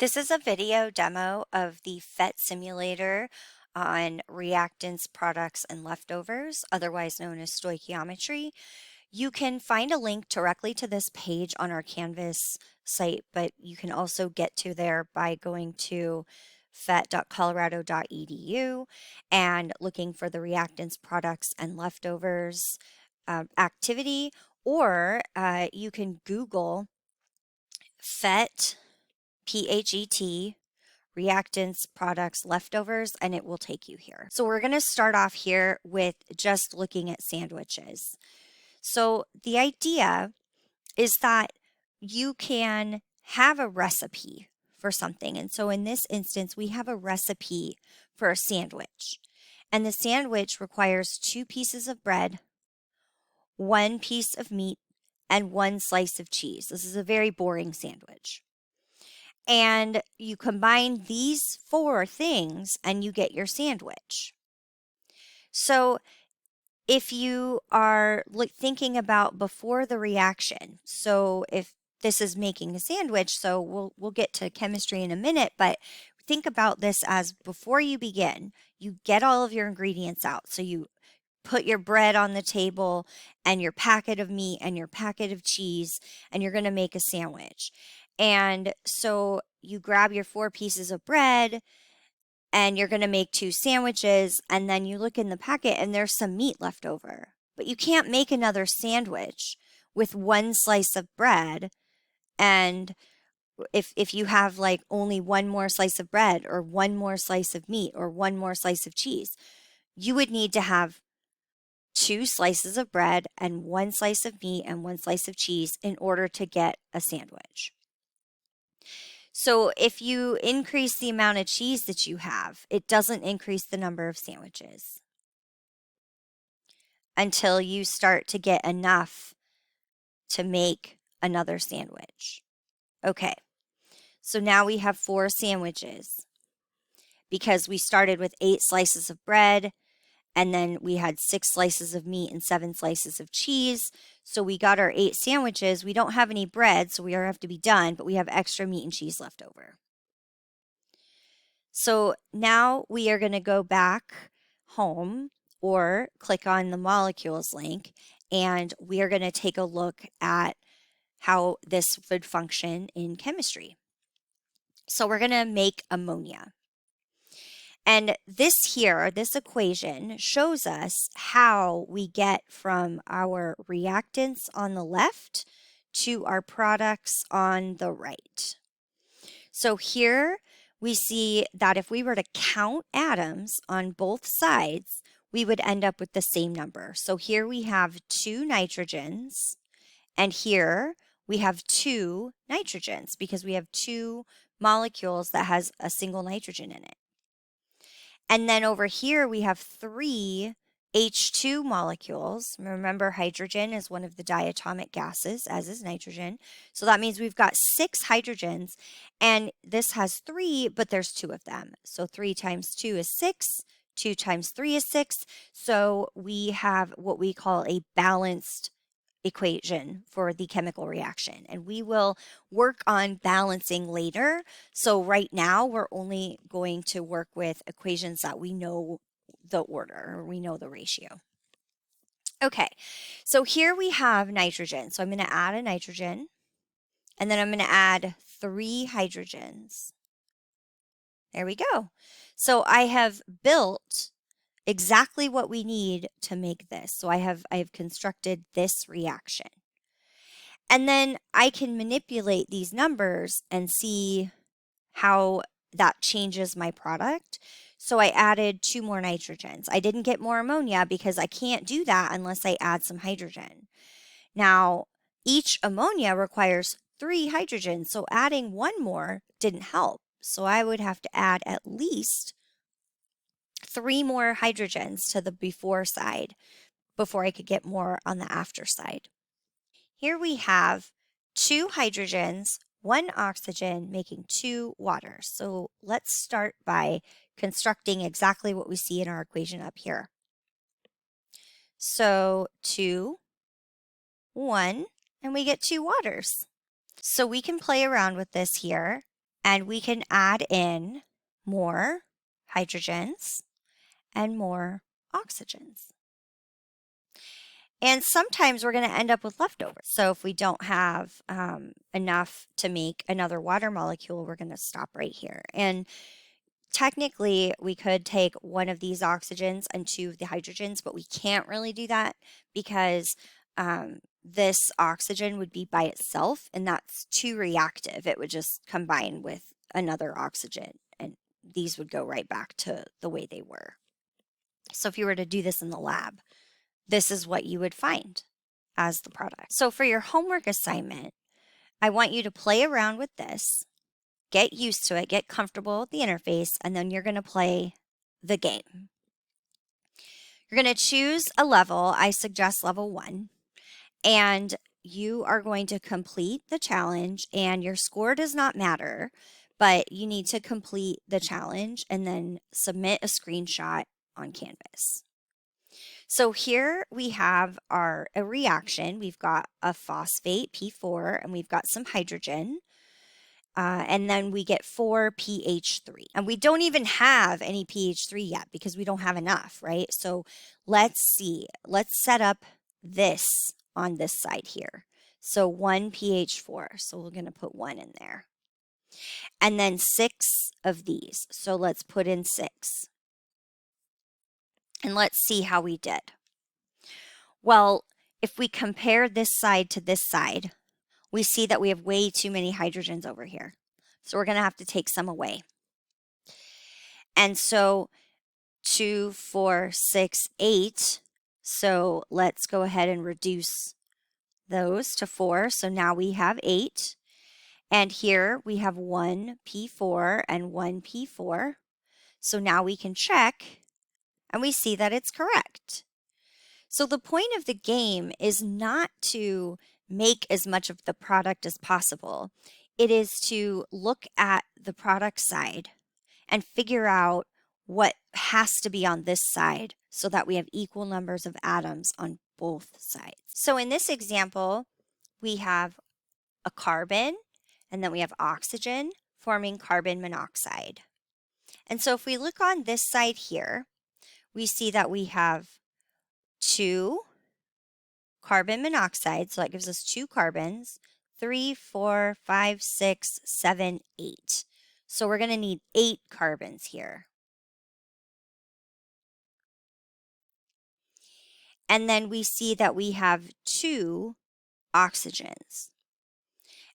This is a video demo of the PhET simulator on reactants, products, and leftovers, otherwise known as stoichiometry. You can find a link directly to this page on our Canvas site, but you can also get to there by going to phet.colorado.edu and looking for the reactants, products, and leftovers activity, or you can Google PhET, PhET, reactants, products, leftovers, and it will take you here. So we're going to start off here with just looking at sandwiches. So the idea is that you can have a recipe for something. And so in this instance, we have a recipe for a sandwich. And the sandwich requires 2 pieces of bread, 1 piece of meat, and 1 slice of cheese. This is a very boring sandwich. And you combine these 4 things and you get your sandwich. So if you are thinking about before the reaction, so if this is making a sandwich, so we'll get to chemistry in a minute, but think about this as before you begin, you get all of your ingredients out. So you put your bread on the table and your packet of meat and your packet of cheese, and you're going to make a sandwich. And so you grab your 4 pieces of bread and you're going to make 2 sandwiches, and then you look in the packet and there's some meat left over. But you can't make another sandwich with 1 slice of bread, and if you have like only 1 more slice of bread or 1 more slice of meat or 1 more slice of cheese, you would need to have 2 slices of bread and 1 slice of meat and 1 slice of cheese in order to get a sandwich. So if you increase the amount of cheese that you have, it doesn't increase the number of sandwiches until you start to get enough to make another sandwich. Okay, so now we have 4 sandwiches because we started with 8 slices of bread, and then we had 6 slices of meat and 7 slices of cheese. So we got our 8 sandwiches. We don't have any bread, so we have to be done, but we have extra meat and cheese left over. So now we are going to go back home or click on the molecules link, and we are going to take a look at how this would function in chemistry. So we're going to make ammonia. And this equation shows us how we get from our reactants on the left to our products on the right. So here we see that if we were to count atoms on both sides, we would end up with the same number. So here we have 2 nitrogens, and here we have 2 nitrogens because we have 2 molecules that has a single nitrogen in it. And then over here we have 3 H2 molecules. Remember, hydrogen is one of the diatomic gases, as is nitrogen. So that means we've got 6 hydrogens, and this has 3, but there's 2 of them. So 3 times 2 is 6, 2 times 3 is 6. So we have what we call a balanced equation for the chemical reaction, and we will work on balancing later. So right now we're only going to work with equations that we know the order, or we know the ratio. Okay, so here we have nitrogen. So I'm going to add a nitrogen, and then I'm going to add 3 hydrogens. There we go. So I have built exactly what we need to make this. So I have constructed this reaction. And then I can manipulate these numbers and see how that changes my product. So I added 2 more nitrogens. I didn't get more ammonia because I can't do that unless I add some hydrogen. Now, each ammonia requires 3 hydrogens, so adding 1 more didn't help. So I would have to add at least 3 more hydrogens to the before side before I could get more on the after side. Here we have 2 hydrogens, 1 oxygen, making 2 waters. So let's start by constructing exactly what we see in our equation up here. So 2, 1, and we get 2 waters. So we can play around with this here And we can add in more hydrogens and more oxygens. And sometimes we're going to end up with leftovers. So if we don't have enough to make another water molecule, we're going to stop right here. And technically, we could take one of these oxygens and two of the hydrogens, but we can't really do that because this oxygen would be by itself, and that's too reactive. It would just combine with another oxygen, and these would go right back to the way they were. So if you were to do this in the lab, this is what you would find as the product. So for your homework assignment, I want you to play around with this, get used to it, get comfortable with the interface, and then you're going to play the game. You're going to choose a level. I suggest level 1, and you are going to complete the challenge, and your score does not matter, but you need to complete the challenge and then submit a screenshot on Canvas. So here we have a reaction. We've got a phosphate, P4, and we've got some hydrogen. And then we get 4 PH3. And we don't even have any PH3 yet because we don't have enough, right? So let's see. Let's set up this on this side here. So 1 PH4. So we're going to put 1 in there. And then 6 of these. So let's put in 6. And let's see how we did. Well, if we compare this side to this side, we see that we have way too many hydrogens over here. So we're going to have to take some away. And so 2, 4, 6, 8. So let's go ahead and reduce those to 4. So now we have 8. And here we have 1 P4 and 1 P4. So now we can check and we see that it's correct. So the point of the game is not to make as much of the product as possible. It is to look at the product side and figure out what has to be on this side so that we have equal numbers of atoms on both sides. So in this example, we have a carbon and then we have oxygen forming carbon monoxide. And so if we look on this side here, we see that we have 2 carbon monoxide, so that gives us 2 carbons, 3, 4, 5, 6, 7, 8. So we're going to need 8 carbons here. And then we see that we have 2 oxygens.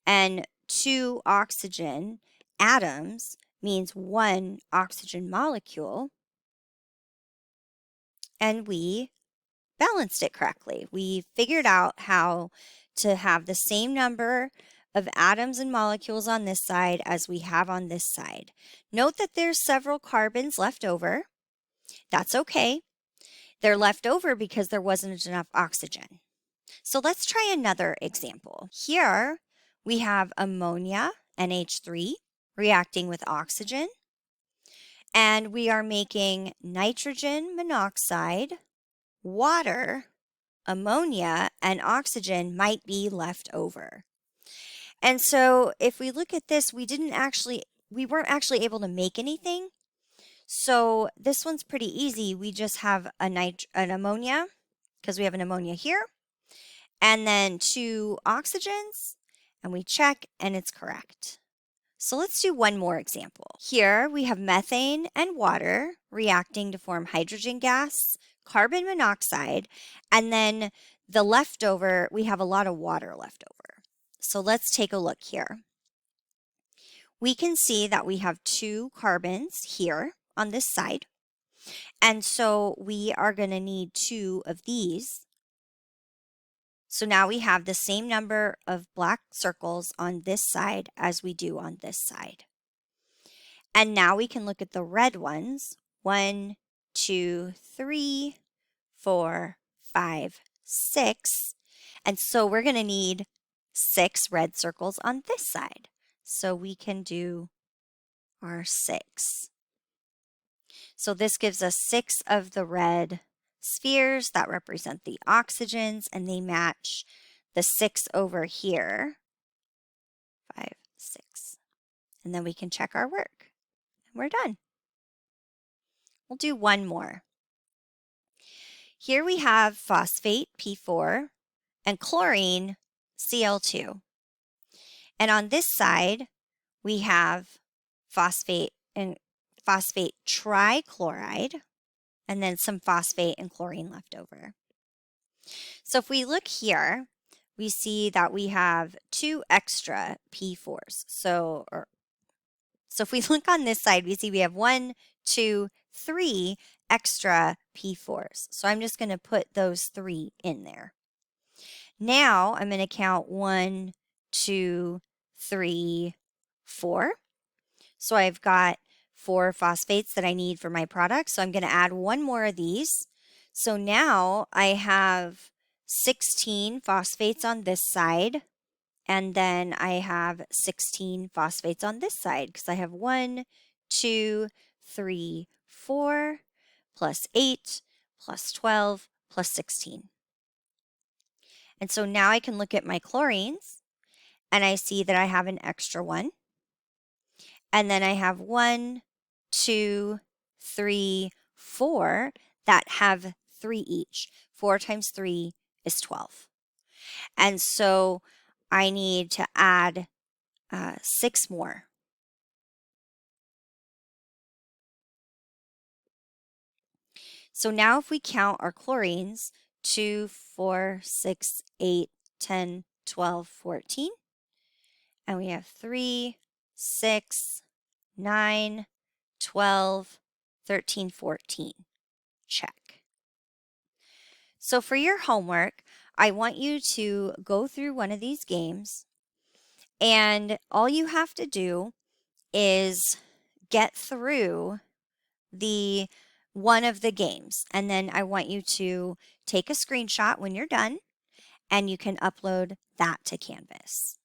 And 2 oxygen atoms means 1 oxygen molecule. And we balanced it correctly. We figured out how to have the same number of atoms and molecules on this side as we have on this side. Note that there's several carbons left over. That's okay. They're left over because there wasn't enough oxygen. So let's try another example. Here we have ammonia, NH3, reacting with oxygen. And we are making nitrogen monoxide, water, ammonia, and oxygen might be left over. And so if we look at this, we weren't actually able to make anything. So this one's pretty easy. We just have an ammonia, because we have an ammonia here, and then 2 oxygens, and we check, and it's correct. So let's do one more example. Here we have methane and water reacting to form hydrogen gas, carbon monoxide, and then the leftover, we have a lot of water left over. So let's take a look here. We can see that we have 2 carbons here on this side. And so we are going to need 2 of these. So now we have the same number of black circles on this side as we do on this side. And now we can look at the red ones. 1, 2, 3, 4, 5, 6. And so we're going to need 6 red circles on this side. So we can do our 6. So this gives us 6 of the red spheres that represent the oxygens, and they match the 6 over here. 5, 6. and then we can check our work. We're done. We'll do one more. Here we have phosphate, P4, and chlorine, Cl2. And on this side, we have phosphate and phosphate trichloride, and then some phosphate and chlorine left over. So if we look here, we see that we have 2 extra P4s. So if we look on this side, we see we have 1, 2, 3 extra P4s. So I'm just going to put those 3 in there. Now I'm going to count 1, 2, 3, 4. So I've got 4 phosphates that I need for my product. So I'm going to add 1 more of these. So now I have 16 phosphates on this side. And then I have 16 phosphates on this side because I have 1, 2, 3, 4, plus 8, plus 12, plus 16. And so now I can look at my chlorines and I see that I have an extra one. And then I have 1, 2, 3, 4 that have 3 each. 4 times 3 is 12. And so I need to add 6 more. So now if we count our chlorines, 2, 4, 6, 8, 10, 12, 14, and we have 3, 6, 9, 12, 13, 14. Check. So for your homework, I want you to go through one of these games, and all you have to do is get through the one of the games, and then I want you to take a screenshot when you're done, and you can upload that to Canvas.